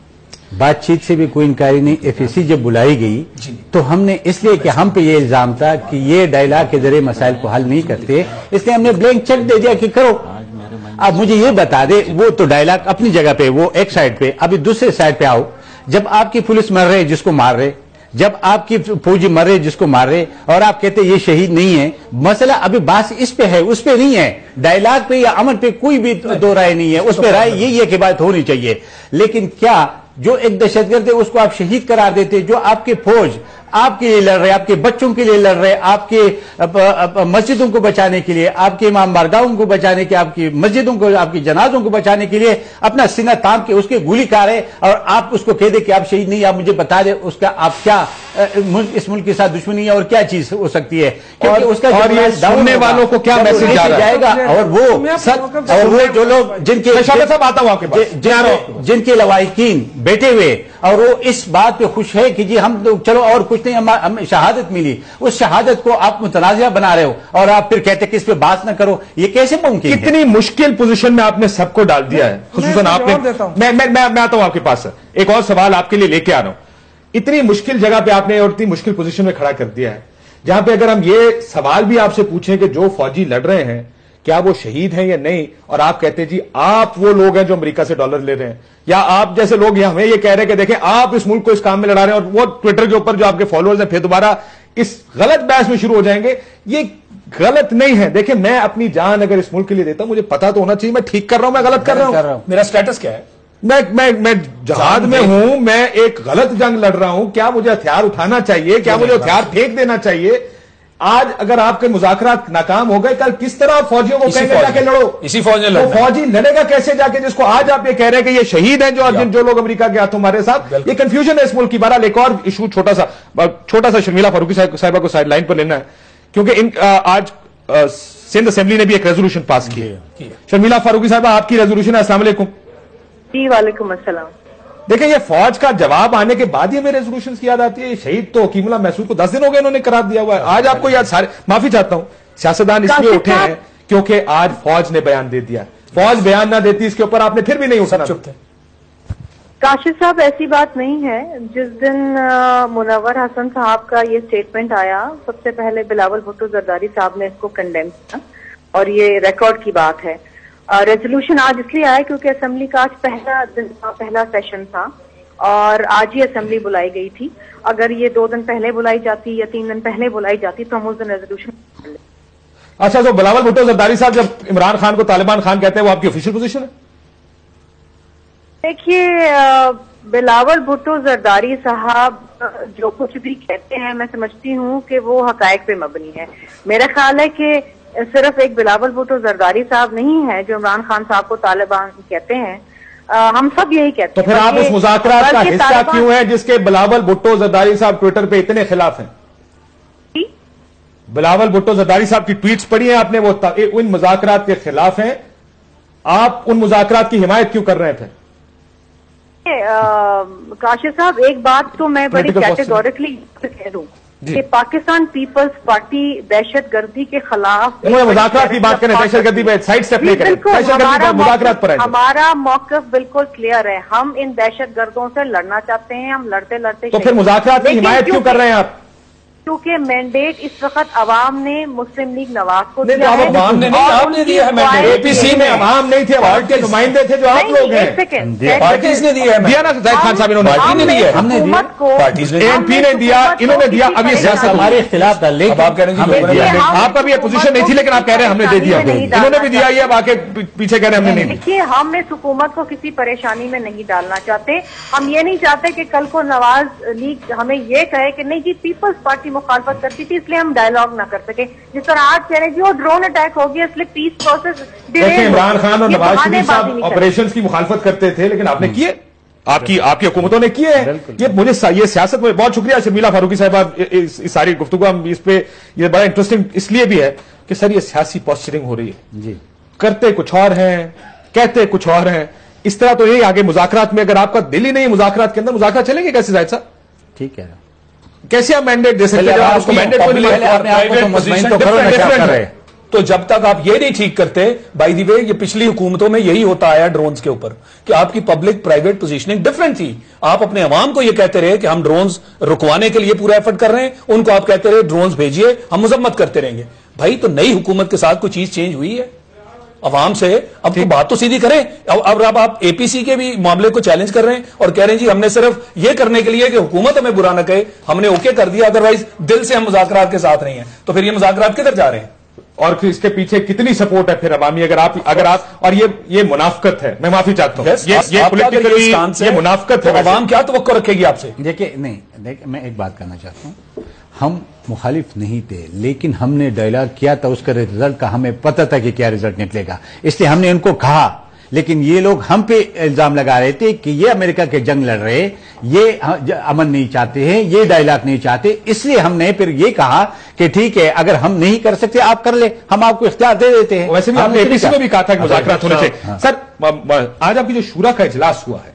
E: بات چیت سے بھی کوئی انکاری نہیں. FAC جب بلائی گئی تو ہم نے اس لیے کہ ہم پہ یہ الزام تھا کہ یہ ڈائلاگ کے ذریعے مسائل کو حل نہیں کرتے, اس لیے ہم نے بلینک چیک دے دیا کہ کرو. اب مجھے یہ بتا دے, وہ تو ڈائلاگ اپنی جگہ پہ, وہ ایک سائڈ پہ, ابھی دوسرے سائڈ پہ آؤ. جب آپ کی پولیس مر رہے جس کو مار رہے, جب آپ کی فوجی مر رہے جس کو مار رہے, اور آپ کہتے یہ شہید نہیں ہے. مسئلہ ابھی بات اس پہ ہے, اس پہ نہیں ہے. ڈائلاگ پہ یا امن پہ کوئی بھی دو رائے نہیں ہے. اس پہ رائے یہی ہے کہ بات ہونی چاہیے. لیکن کیا جو ایک دہشت گرد ہے اس کو آپ شہید قرار دیتے, جو آپ کی فوج آپ کے لیے لڑ رہے ہیں, آپ کے بچوں کے لیے لڑ رہے ہیں, آپ کے مسجدوں کو بچانے کے لیے, آپ کے امام بارگاہوں کو بچانے کے, آپ کی مسجدوں کو, آپ کی جنازوں کو بچانے کے لیے اپنا سینہ تام کے اس کے گولی کار ہے, اور آپ اس کو کہہ دیں کہ آپ شہید نہیں. آپ مجھے بتا دیں اس کا آپ کیا اس ملک کے ساتھ دشمنی ہے اور کیا چیز ہو سکتی ہے, کیونکہ اس کا
C: سننے والوں کو کیا میسج
E: جائے گا. اور وہ جو لوگ جن کے لواحقین بیٹھے ہوئے اور وہ اس بات پہ خوش ہے کہ جی ہم چلو اور کچھ نہیں, ہمیں شہادت ملی, اس شہادت کو آپ متنازعہ بنا رہے ہو اور آپ پھر کہتے کہ اس پہ بات نہ کرو, یہ کیسے ممکن ہے؟
C: کتنی مشکل پوزیشن میں آپ نے سب کو ڈال دیا ہے, خصوصاً آپ نے. میں آتا ہوں آپ کے پاس, ایک اور سوال آپ کے لیے لے کے آ رہا ہوں. اتنی مشکل جگہ پہ آپ نے اور اتنی مشکل پوزیشن میں کھڑا کر دیا ہے, جہاں پہ اگر ہم یہ سوال بھی آپ سے پوچھیں کہ جو فوجی لڑ رہے ہیں کیا وہ شہید ہیں یا نہیں, اور آپ کہتے ہیں جی آپ وہ لوگ ہیں جو امریکہ سے ڈالر لے رہے ہیں, یا آپ جیسے لوگ ہمیں یہ کہہ رہے ہیں کہ دیکھیں آپ اس ملک کو اس کام میں لڑا رہے ہیں, اور وہ ٹویٹر کے اوپر جو آپ کے فالوورز ہیں پھر دوبارہ اس غلط بحث میں شروع ہو جائیں گے. یہ غلط نہیں ہے. دیکھیں میں اپنی جان اگر اس ملک کے لیے دیتا ہوں, مجھے پتا تو ہونا چاہیے میں ٹھیک کر رہا ہوں, میں غلط کر رہا ہوں,
F: میرا سٹیٹس کیا ہے,
C: میں جہاد میں ہوں, میں ایک غلط جنگ لڑ رہا ہوں, کیا مجھے ہتھیار اٹھانا چاہیے, کیا مجھے ہتھیار پھینک دینا چاہیے؟ آج اگر آپ کے مذاکرات ناکام ہو گئے, کل کس طرح فوجیوں کو کہیں گے جا کے لڑو؟
F: اسی فوج نے
C: وہ فوجی لڑے گا کیسے جا کے جس کو آج آپ یہ کہہ رہے ہیں کہ یہ شہید ہیں جو لوگ امریکہ کے ہاتھوں ہمارے ساتھ؟ یہ کنفیوژن ہے اس ملک کی. بہرحال ایک اور ایشو چھوٹا سا شرمیلا فاروقی صاحبہ کو سائڈ لائن پر لینا ہے, کیونکہ آج سندھ اسمبلی نے بھی ایک ریزولوشن پاس کی ہے. شرمیلا فاروقی صاحبہ آپ کی ریزولوشن ہے. السلام علیکم.
I: جی وعلیکم السلام.
C: دیکھیں یہ فوج کا جواب آنے کے بعد ہی ہمیں ریزولوشن کی یاد آتی ہے. یہ شہید تو حکیم اللہ محسود کو 10 دن ہو گئے انہوں نے قرار دیا ہوا ہے. آج آپ کو یاد سارے, معافی چاہتا ہوں, سیاستدان اس لیے اٹھے ہیں کیونکہ آج فوج نے بیان دے دیا. فوج بیان نہ دیتی اس کے اوپر آپ نے پھر بھی نہیں اٹھنا.
I: کاشف صاحب ایسی بات نہیں ہے. جس دن منور حسن صاحب کا یہ سٹیٹمنٹ آیا, سب سے پہلے بلاول بھٹو زرداری صاحب نے اس کو کنڈیم کیا, اور یہ ریکارڈ کی بات ہے. ریزولوشن آج اس لیے آیا کیونکہ اسمبلی کا آج پہلا سیشن تھا اور آج ہی اسمبلی بلائی گئی تھی. اگر یہ 2 دن پہلے بلائی جاتی یا 3 دن پہلے بلائی جاتی تو ہم اس دن ریزولوشن.
C: اچھا, تو بلاول بھٹو زرداری صاحب جب عمران خان کو طالبان خان کہتے ہیں وہ آپ کی آفیشیل پوزیشن ہے؟
I: دیکھیے بلاول بھٹو زرداری صاحب جو کچھ بھی کہتے ہیں میں سمجھتی ہوں کہ وہ حقائق پہ مبنی ہے. میرا خیال ہے کہ صرف ایک بلاول بھٹو زرداری صاحب نہیں ہے جو عمران خان صاحب کو طالبان کہتے ہیں, ہم سب یہی کہتے ہیں.
C: تو پھر آپ اس مذاکرات کا حصہ کیوں ہیں جس کے بلاول بھٹو زرداری صاحب ٹویٹر پہ اتنے خلاف ہیں؟ بلاول بھٹو زرداری صاحب کی ٹویٹس پڑھی ہیں آپ نے, وہ ان مذاکرات کے خلاف ہیں, آپ ان مذاکرات کی حمایت کیوں کر رہے ہیں؟ پھر
I: کاشف صاحب ایک بات تو میں بڑی کیٹیگوریکلی کہہ دوں کہ پاکستان پیپلز پارٹی دہشت گردی کے خلاف
C: مذاکرات کی بات کریں, دہشت گردی پہ سائڈ سٹیپ لے کریں, مذاکرات پر
I: ہمارا موقف بالکل کلیئر ہے. ہم ان دہشت گردوں سے لڑنا چاہتے ہیں, ہم لڑتے لڑتے.
C: تو پھر مذاکرات کی حمایت کیوں کر رہے ہیں آپ؟
I: کیونکہ مینڈیٹ اس وقت عوام نے مسلم لیگ نواز کو
F: دیا ہے. عوام نے نہیں, آپ نے دیا ہے. اے پی سی میں
C: عوام نہیں تھے, عوام کے نمائندے تھے جو آپ لوگ ہیں.
F: پارٹیز نے دیا ہے.
C: دیا نا زاہد خان صاحب, انہوں نے
F: پارٹی نے دیا,
I: ہم نے دیا,
C: اے ایم پی نے دیا, انہوں نے دیا. اب یہ سیاست
E: ہمارے خلاف تھا, لیکن
F: آپ کہہ رہے ہیں
C: آپ کا بھی یہ پوزیشن نہیں تھی لیکن آپ کہہ رہے ہیں ہم نے دے دیا. انہوں نے بھی دیا, یہ اب آ کے پیچھے کہہ رہے ہیں ہم نے نہیں.
I: دیکھیے ہم اس حکومت کو کسی پریشانی میں نہیں ڈالنا چاہتے. ہم یہ نہیں چاہتے کہ کل کو نواز لیگ ہمیں یہ کہے کہ نہیں جی پیپلز پارٹی مخالفت کرتی تھی اس لیے ہم ڈائلاگ نہ کر سکے. جس طرح آج کہہ رہے ہیں جی وہ ڈرون اٹیک ہو گیا اس لیے پیس پروسیس.
C: دیکھیں عمران خان اور نواز شریف صاحب آپریشنز کی مخالفت کرتے تھے لیکن آپ نے کیے, آپ کی حکومتوں نے کیے ہیں. یہ سیاست میں بہت شکریہ شرمیلا فاروقی صاحبہ, اس ساری گفتگو ہم اس پہ یہ بڑا انٹرسٹنگ اس لیے بھی ہے کہ سر یہ سیاسی پوسچرنگ ہو رہی ہے. جی کرتے کچھ اور ہیں, کہتے کچھ اور ہیں. اس طرح تو یہی آگے مذاکرات میں اگر آپ کا دل ہی نہیں مذاکرات کے اندر, مذاکرات چلیں گے کیسے زاہد صاحب؟
E: ٹھیک ہے,
C: کیسے آپ مینڈیٹ دے سکتے ہیں؟
F: تو جب تک آپ یہ نہیں ٹھیک کرتے, بائی دی وے یہ پچھلی حکومتوں میں یہی ہوتا آیا ڈرونز کے اوپر کہ آپ کی پبلک پرائیویٹ پوزیشننگ ڈفرنٹ تھی. آپ اپنے عوام کو یہ کہتے رہے کہ ہم ڈرونز رکوانے کے لیے پورا ایفرٹ کر رہے ہیں, ان کو آپ کہتے رہے ڈرونز بھیجیے, ہم مذمت کرتے رہیں گے. بھائی تو نئی حکومت کے ساتھ کوئی چیز چینج ہوئی ہے عوام سے؟ اب تو بات تو سیدھی کریں. اب آپ اے پی سی کے بھی معاملے کو چیلنج کر رہے ہیں اور کہہ رہے ہیں جی ہم نے صرف یہ کرنے کے لیے کہ حکومت ہمیں برا نہ کہے ہم نے اوکے کر دیا, ادروائز دل سے ہم مذاکرات کے ساتھ نہیں ہیں. تو پھر یہ مذاکرات کدھر جا رہے ہیں؟
C: اور پھر اس کے پیچھے کتنی سپورٹ ہے پھر عوامی؟ اگر آپ اور یہ منافقت ہے، میں معافی چاہتا ہوں، یہ منافقت ہے،
F: عوام کیا توقع رکھے گی آپ سے؟
E: دیکھیں میں ایک بات کرنا چاہتا ہوں، ہم مخالف نہیں تھے، لیکن ہم نے ڈائلاگ کیا تھا، اس کا رزلٹ کا ہمیں پتہ تھا کہ کیا رزلٹ نکلے گا، اس لیے ہم نے ان کو کہا، لیکن یہ لوگ ہم پہ الزام لگا رہے تھے کہ یہ امریکہ کے جنگ لڑ رہے، یہ امن نہیں چاہتے ہیں، یہ ڈائلاگ نہیں چاہتے، اس لیے ہم نے پھر یہ کہا کہ ٹھیک ہے اگر ہم نہیں کر سکتے آپ کر لیں، ہم آپ کو اختیار دے دیتے ہیں۔
C: ویسے بھی آپ نے اے پی سی میں بھی کہا تھا کہ مذاکرات ہونے چاہیے۔ سر آج آپ کی جو شورا کا اجلاس ہوا ہے،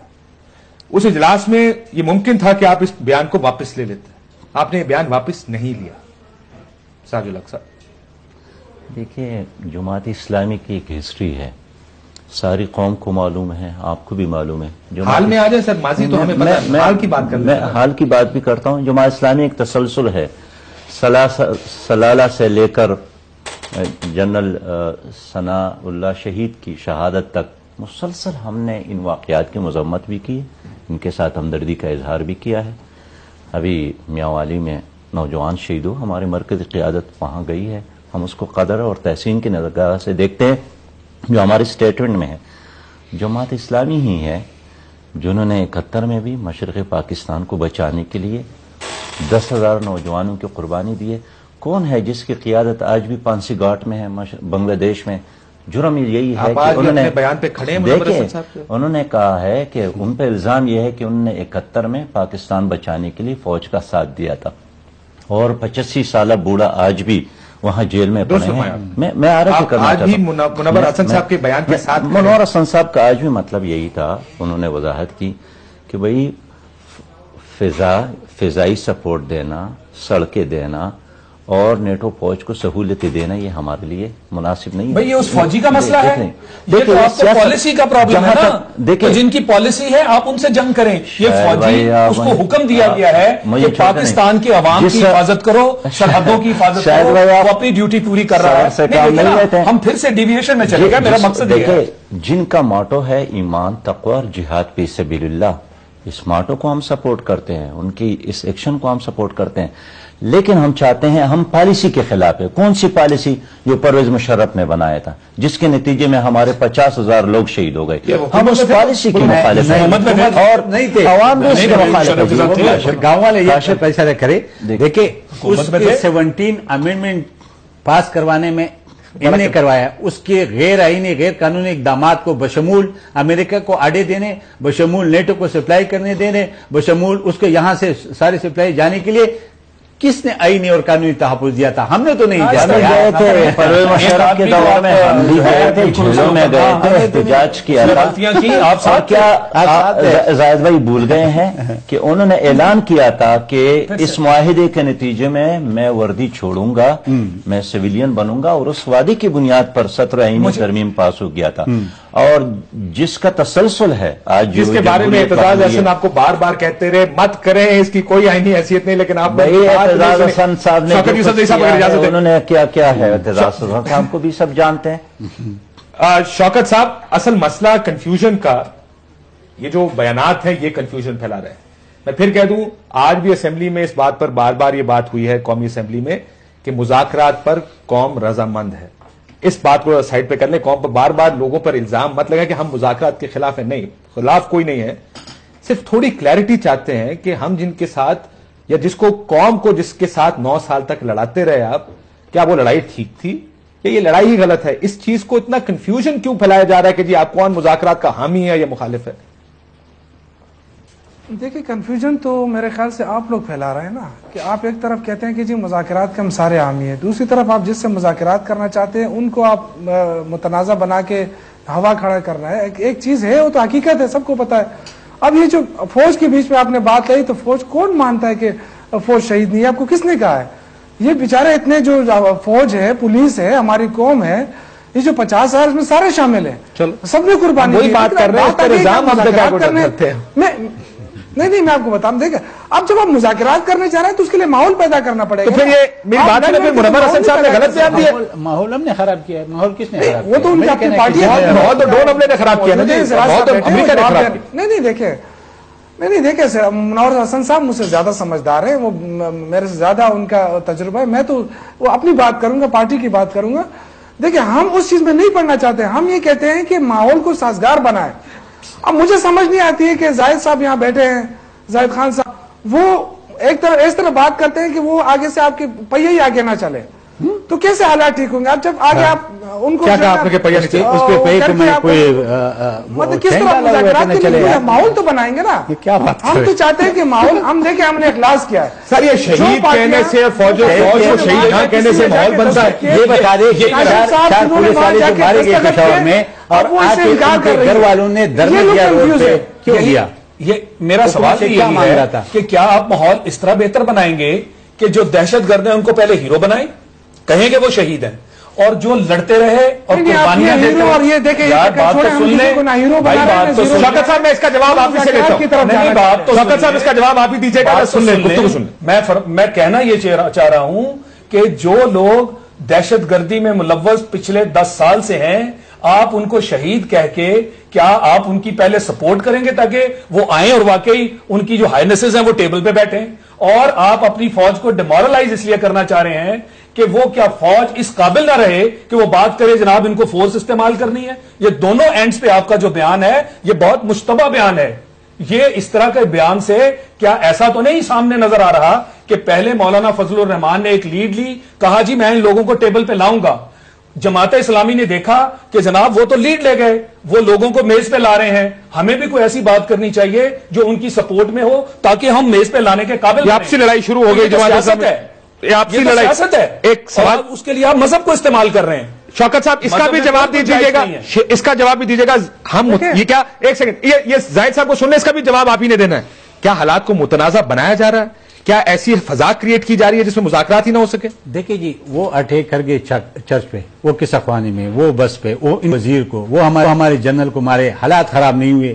C: اس اجلاس میں یہ ممکن تھا کہ آپ اس بیان کو واپس لے لیتے، آپ نے یہ بیان واپس نہیں لیا۔ ساج الحق صاحب،
D: دیکھیے جماعت اسلامی کی ایک ہسٹری ہے، ساری قوم کو معلوم ہے، آپ کو بھی معلوم ہے۔
C: حال میں آ جائے سر، ماضی تو ہمیں پتہ ہے، حال کی بات کر
D: میں حال کی بات بھی کرتا ہوں۔ جماعت اسلامی ایک تسلسل ہے، سلالہ سے لے کر جنرل ثناء اللہ شہید کی شہادت تک مسلسل ہم نے ان واقعات کی مذمت بھی کی، ان کے ساتھ ہمدردی کا اظہار بھی کیا ہے۔ ابھی میاں والی میں نوجوان شہیدوں، ہمارے مرکزی قیادت وہاں گئی ہے، ہم اس کو قدر اور تحسین کی نظرگاہ سے دیکھتے ہیں۔ جو ہمارے اسٹیٹمنٹ میں ہے، جماعت اسلامی ہی ہے جنہوں نے 71 میں بھی مشرق پاکستان کو بچانے کے لیے 10,000 نوجوانوں کی قربانی دی ہے۔ کون ہے جس کی قیادت آج بھی پانسی گھاٹ میں ہے بنگلہ دیش میں؟ جرم یہی ہے کہ انہوں نے
C: بیان پہ کھڑے ہیں،
D: دیکھیں انہوں نے کہا ہے کہ ان پہ الزام یہ ہے کہ انہوں نے 71 میں پاکستان بچانے کے لیے فوج کا ساتھ دیا تھا، اور 85 سالہ بوڑھا آج بھی وہاں جیل میں پڑے ہیں۔ میں عرض کرنا چاہتا ہوں،
C: منور حسن صاحب کے بیان کے ساتھ
D: منور حسن صاحب کا آج بھی مطلب یہی تھا، انہوں نے وضاحت کی کہ بھئی فضائی سپورٹ دینا، سڑکیں دینا اور نیٹو فوج کو سہولتیں دینا یہ ہمارے لیے مناسب نہیں ہے۔
F: بھئی یہ اس فوجی کا مسئلہ ہے، یہ تو آپ کو پالیسی کا پرابلم ہے نا، تو جن کی پالیسی ہے آپ ان سے جنگ کریں۔ یہ فوجی اس کو حکم دیا گیا ہے کہ پاکستان کے عوام کی حفاظت کرو، سرحدوں کی حفاظت کرو، وہ اپنی ڈیوٹی پوری کر رہا ہے۔ ہم پھر سے ڈیویشن میں چلے گا، میرا مقصد یہ ہے۔
D: جن کا موٹو ہے ایمان، تقوی اور جہاد فی سبیل اللہ، اس موٹو کو ہم سپورٹ کرتے ہیں، ان کی اس ایکشن کو ہم سپورٹ کرتے ہیں، لیکن ہم چاہتے ہیں، ہم پالیسی کے خلاف ہے۔ کون سی پالیسی؟ جو پرویز مشرف نے بنایا تھا، جس کے نتیجے میں ہمارے 50,000 لوگ شہید ہو گئے۔ ہم اس پالیسی کی مخالف ہیں اور عوام بھی اس کے مخالف ہیں۔
E: گاؤں والے یہ پیسہ کرے، دیکھیں 17 امینڈمنٹ پاس کروانے میں انہوں نے کروایا، اس کے غیر آئینی غیر قانونی اقدامات کو بشمول امریکہ کو آڑے دینے، بشمول نیٹو کو سپلائی کرنے دینے، بشمول اس کو یہاں سے ساری سپلائی جانے کے لیے کس نے آئینی اور قانونی تحفظ دیا تھا؟ ہم نے تو نہیں دیا تھا۔
D: پرویز مشرف کے دور میں ہم بھی گئے تھے، جیلوں میں گئے تھے، احتجاج کیا تھا۔ اور کیا زاہد بھائی بھول گئے ہیں کہ انہوں نے اعلان کیا تھا کہ اس معاہدے کے نتیجے میں وردی چھوڑوں گا، میں سویلین بنوں گا، اور اس وعدے کی بنیاد پر 17 آئینی ترمیم پاس ہو گیا تھا۔ اور جس کا تسلسل ہے آج،
C: جس کے بارے میں اعتزاز احسن آپ کو بار بار کہتے رہے مت کریں، اس کی کوئی آئینی حیثیت نہیں، لیکن آپ
D: اعتزاز احسن صاحب نے انہوں نے کیا ہے، اعتزاز احسن صاحب کو بھی سب جانتے ہیں۔
C: شوکت صاحب، اصل مسئلہ کنفیوژن کا، یہ جو بیانات ہیں یہ کنفیوژن پھیلا رہے ہیں۔ میں پھر کہہ دوں، آج بھی اسمبلی میں اس بات پر بار بار یہ بات ہوئی ہے، قومی اسمبلی میں، کہ مذاکرات پر قوم رضامند ہے۔ اس بات کو سائڈ پہ کر لیں، قوم پر بار بار لوگوں پر الزام مت لگا کہ ہم مذاکرات کے خلاف ہیں، نہیں، خلاف کوئی نہیں ہے، صرف تھوڑی کلیئرٹی چاہتے ہیں کہ ہم جن کے ساتھ، یا جس کو قوم کو جس کے ساتھ 9 سال تک لڑاتے رہے آپ، کیا وہ لڑائی ٹھیک تھی یا یہ لڑائی ہی غلط ہے؟ اس چیز کو اتنا کنفیوژن کیوں پھیلایا جا رہا ہے کہ جی آپ کون مذاکرات کا حامی ہے یا مخالف ہے؟
H: دیکھیں کنفیوژن تو میرے خیال سے آپ لوگ پھیلا رہے ہیں نا، کہ آپ ایک طرف کہتے ہیں کہ جی مذاکرات کے ہم سارے حامی ہیں، دوسری طرف آپ جس سے مذاکرات کرنا چاہتے ہیں ان کو آپ متنازع بنا کے ہوا کھڑا کرنا ہے۔ ایک چیز ہے، وہ تو حقیقت ہے، سب کو پتا ہے۔ اب یہ جو فوج کے بیچ میں آپ نے بات کہی، تو فوج کون مانتا ہے کہ فوج شہید نہیں ہے؟ آپ کو کس نے کہا ہے؟ یہ بیچارے اتنے جو فوج ہے، پولیس ہے، ہماری قوم ہے، یہ جو 50,000 اس میں سارے شامل ہیں، سب نے قربانی کی۔
C: بات کر رہے ہیں،
H: نہیں میں آپ کو بتاؤں، دیکھیں اب جب آپ مذاکرات کرنے جا رہے ہیں تو اس کے لیے ماحول پیدا کرنا پڑے گا۔
C: تو پھر یہ میری بات ہے نا، پھر منور حسن صاحب نے غلط بیان دیا۔
E: ماحول ہم نے خراب کیا ہے، ماحول کس نے خراب کیا؟
H: وہ تو ان کی اپنی پارٹی ہے،
C: ماحول تو ڈون حملے نے خراب کیا نا، امریکہ نے خراب کیا۔
H: نہیں دیکھیں، نہیں دیکھیں سر، منور حسن صاحب مجھ سے زیادہ سمجھدار ہیں، وہ میرے سے زیادہ ان کا تجربہ ہے، میں تو وہ اپنی بات کروں گا، پارٹی کی بات کروں گا. دیکھیں ہم اس چیز میں نہیں پڑنا چاہتے، ہم یہ کہتے ہیں کہ ماحول کو سازگار بنائے. اب مجھے سمجھ نہیں آتی ہے کہ زاہد صاحب یہاں بیٹھے ہیں، زاہد خان صاحب، وہ ایک طرح اس طرح بات کرتے ہیں کہ وہ آگے سے آپ کے پہیے ہی آگے نہ چلے، تو کیسے حالات ٹھیک ہوں گے؟ اب جب آگے آپ ان کو
C: کیا کہا آپ نے کہ پہیے
E: اس پہ پہیے تو میں کوئی
H: مطلب کس طرح مذاکرات کے لیے ماحول تو بنائیں گے نا.
E: کیا بات
H: ہم تو چاہتے ہیں کہ ماحول، ہم دیکھیں ہم نے اخلاص کیا ہے
C: سر. یہ شہید کہنے سے فوج کو شہید نہ کہنے سے ماحول بنتا ہے.
E: یہ بتا دیں کہ چار پولیس والے جو مارے گئے پشاور میں، اور آج ان کے گھر والوں نے دھرنا دیا روڈ پہ، کیوں دیا؟
F: یہ میرا سوال یہ ہے کہ کیا آپ ماحول اس طرح بہتر بنائیں گے کہ جو دہشت گرد ہیں ان کو پہلے ہیرو بنائیں، کہیں کہ وہ شہید ہیں، اور جو لڑتے رہے اور قربانیاں دیتے
H: اور یہ دیکھیں
F: بات تو سن لیں بات تو
C: شوکت صاحب میں اس کا جواب آپ ہی سے لیتا ہوں.
F: بات تو
C: شوکت صاحب اس کا جواب آپ ہی دیجیے گا. سن لیں.
F: میں کہنا یہ چاہ رہا ہوں کہ جو لوگ دہشت گردی میں ملوث پچھلے 10 سال سے ہیں، آپ ان کو شہید کہہ کے کیا آپ ان کی پہلے سپورٹ کریں گے تاکہ وہ آئیں اور واقعی ان کی جو ہائنسز ہیں وہ ٹیبل پہ بیٹھیں؟ اور آپ اپنی فوج کو ڈیمورلائز اس لیے کرنا چاہ رہے ہیں کہ وہ کیا فوج اس قابل نہ رہے کہ وہ بات کرے جناب ان کو فورس استعمال کرنی ہے؟ یہ دونوں اینڈز پہ آپ کا جو بیان ہے یہ بہت مشتبہ بیان ہے. یہ اس طرح کے بیان سے کیا ایسا تو نہیں سامنے نظر آ رہا کہ پہلے مولانا فضل الرحمان نے ایک لیڈ لی، کہا جی میں ان لوگوں کو ٹیبل پہ لاؤں گا، جماعت اسلامی نے دیکھا کہ جناب وہ تو لیڈ لے گئے، وہ لوگوں کو میز پہ لا رہے ہیں، ہمیں بھی کوئی ایسی بات کرنی چاہیے جو ان کی سپورٹ میں ہو تاکہ ہم میز پہ لانے کے قابل.
C: آپسی لڑائی شروع ہو گئی جماعت اسلامی،
F: آپسی لڑائی سیاست ہے.
C: ایک سوال،
F: اس کے لیے آپ مذہب کو استعمال کر رہے ہیں.
C: شوکت صاحب اس کا بھی جواب دیجیے گا، اس کا جواب بھی دیجیے گا. ہم یہ کیا، ایک سیکنڈ، یہ زاہد صاحب کو سننے، اس کا بھی جواب آپ ہی نے دینا ہے. کیا حالات کو متنازع بنایا جا رہا ہے؟ کیا ایسی فضا کریٹ کی جا رہی ہے جس میں مذاکرات ہی نہ ہو سکے؟
E: دیکھیں جی، وہ اٹیک کر گئے چرچ پہ، وہ کس اخوانے میں، وہ بس پہ، وہ وزیر کو، وہ ہمارے جنرل کو مارے، حالات خراب نہیں ہوئے.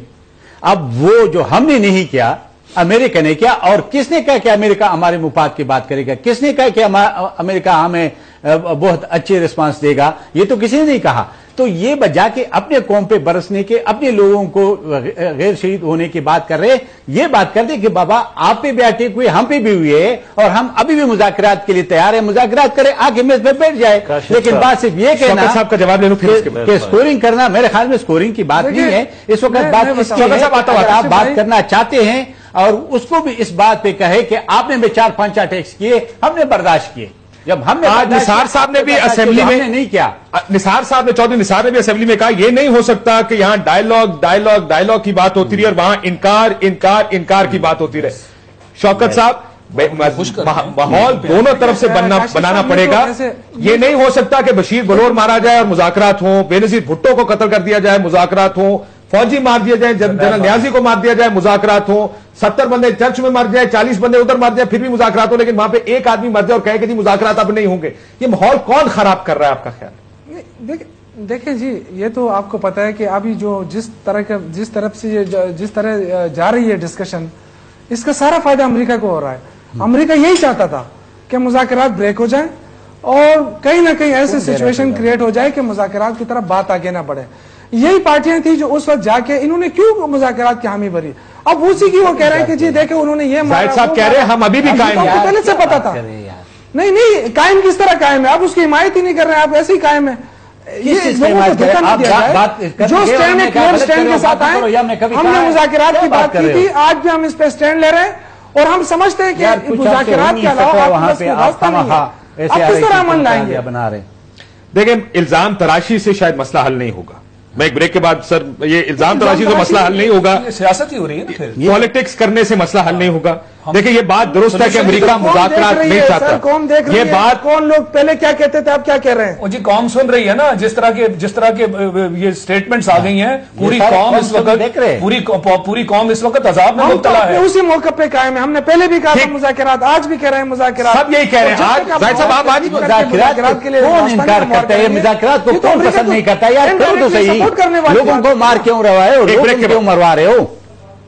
E: اب وہ جو ہم نے نہیں کیا، امریکہ نے کیا. اور کس نے کہا کہ امریکہ ہمارے مفاد کی بات کرے گا؟ کس نے کہا کہ امریکہ ہمیں بہت اچھے رسپانس دے گا؟ یہ تو کسی نے نہیں کہا. تو یہ بجا کے اپنے قوم پہ برسنے کے، اپنے لوگوں کو غیر شہید ہونے کی بات کر رہے، یہ بات کرتے کہ بابا آپ پہ بھی اٹیک ہوئے، ہم پہ بھی ہوئے، اور ہم ابھی بھی مذاکرات کے لیے تیار ہیں، مذاکرات کرے، آگے میز پہ بیٹھ جائے. لیکن بات صرف یہ کہنا
C: صاحب کا جواب لے لوں
E: کہ سکورنگ کرنا، میرے خیال میں سکورنگ کی بات نہیں ہے اس وقت. بات اس کی ہے اگر آپ بات کرنا چاہتے ہیں اور اس کو بھی اس بات پہ کہے کہ آپ نے بھی 4-5 اٹیکس کیے، ہم نے برداشت کیے. جب ہم نے
C: نثار صاحب نے بھی اسمبلی میں
E: نہیں کیا،
C: نثار صاحب نے، چودھری نثار نے بھی اسمبلی میں کہا یہ نہیں ہو سکتا کہ یہاں ڈائیلاگ کی بات ہوتی رہی اور وہاں انکار کی بات ہوتی رہے. شوکت صاحب، ماحول دونوں طرف سے بنانا پڑے گا. یہ نہیں ہو سکتا کہ بشیر بلور مارا جائے اور مذاکرات ہوں، بے نظیر بھٹو کو قتل کر دیا جائے، مذاکرات ہوں، فوجی مار دیا جائے، جنرل نیازی کو مار دیا جائے، مذاکرات ہوں، 70 بندے چرچ میں مر جائے، 40 بندے ادھر مر جائے، پھر بھی مذاکرات ہو، لیکن وہاں پہ ایک آدمی مر جائے اور کہے کہ جی مذاکرات اب نہیں ہوں گے. یہ ماحول کون خراب کر رہا ہے آپ کا خیال؟
H: دیکھیں جی، یہ تو آپ کو پتا ہے کہ ابھی جو جس طرح جا رہی ہے ڈسکشن، اس کا سارا فائدہ امریکہ کو ہو رہا ہے. امریکہ یہی چاہتا تھا کہ مذاکرات بریک ہو جائیں اور کہیں نہ کہیں ایسی سچویشن کریٹ ہو جائے کہ مذاکرات کی طرف بات آگے نہ بڑھے. یہی پارٹیاں تھیں جو اس وقت جا کے انہوں نے کیوں مذاکرات کی حامی بھری. اب اسی کی وہ کہہ رہے ہیں کہ جی دیکھیں انہوں نے یہ
C: زاہد صاحب کہہ رہے ہیں ہم ابھی بھی قائم ہیں.
H: پہلے سے پتا تھا. نہیں قائم کس طرح قائم ہے؟ آپ اس کی حمایت ہی نہیں کر رہے ہیں، آپ ایسے ہی قائم ہیں. جو اسٹینڈ ہے کلیئر اسٹینڈ کے ساتھ آئے. ہم نے مذاکرات کی بات کی تھی، آج بھی ہم اس پہ اسٹینڈ لے رہے ہیں اور ہم سمجھتے ہیں کہ مذاکرات کے علاوہ آپ کس طرح عمل لائیں گے.
C: دیکھیں، الزام تراشی سے شاید مسئلہ حل نہیں ہوگا. میں ایک بریک کے بعد سر، یہ الزام تراشی سے مسئلہ حل نہیں ہوگا،
F: سیاست ہی ہو رہی ہے،
C: پالیٹکس کرنے سے مسئلہ حل نہیں ہوگا. دیکھیں یہ بات درست ہے کہ امریکہ مذاکرات نہیں چاہتا.
H: قوم دیکھ رہی ہے، یہ بات کون لوگ پہلے کیا کہتے تھے اب کیا کہہ رہے ہیں؟
F: جی قوم سن رہی ہے نا، جس طرح کے یہ سٹیٹمنٹس آ گئی ہیں. پوری قوم اس وقت عذاب میں مبتلا ہے.
H: اسی موقع پہ قائم ہے. ہم نے پہلے بھی کہا تھا مذاکرات، آج بھی کہہ رہے ہیں مذاکرات،
C: سب یہی کہہ رہے ہیں. زاہد صاحب آپ آج
E: مذاکرات کے لیے کون انکار کرتا ہے؟ مذاکرات کو کون پسند نہیں کرتا یار؟ کرو تو صحیح، لوگوں کو مار کیوں رہا ہے اور کیوں مروا رہے ہو؟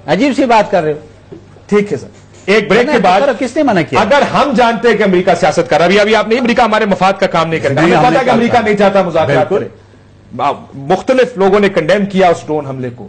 E: عجیب سی بات کر رہے ہو.
C: ٹھیک ہے سر، ایک بریک کے بعد
E: کس نے منع کیا؟
C: اگر ہم جانتے ہیں کہ امریکہ سیاست کر رہا ہے، ابھی آپ نے امریکہ ہمارے مفاد کا کام نہیں کرے گا، ہمیں پتا ہے کہ امریکہ نہیں چاہتا مذاکرات کرے. مختلف لوگوں نے کنڈیم کیا اس ڈرون حملے کو.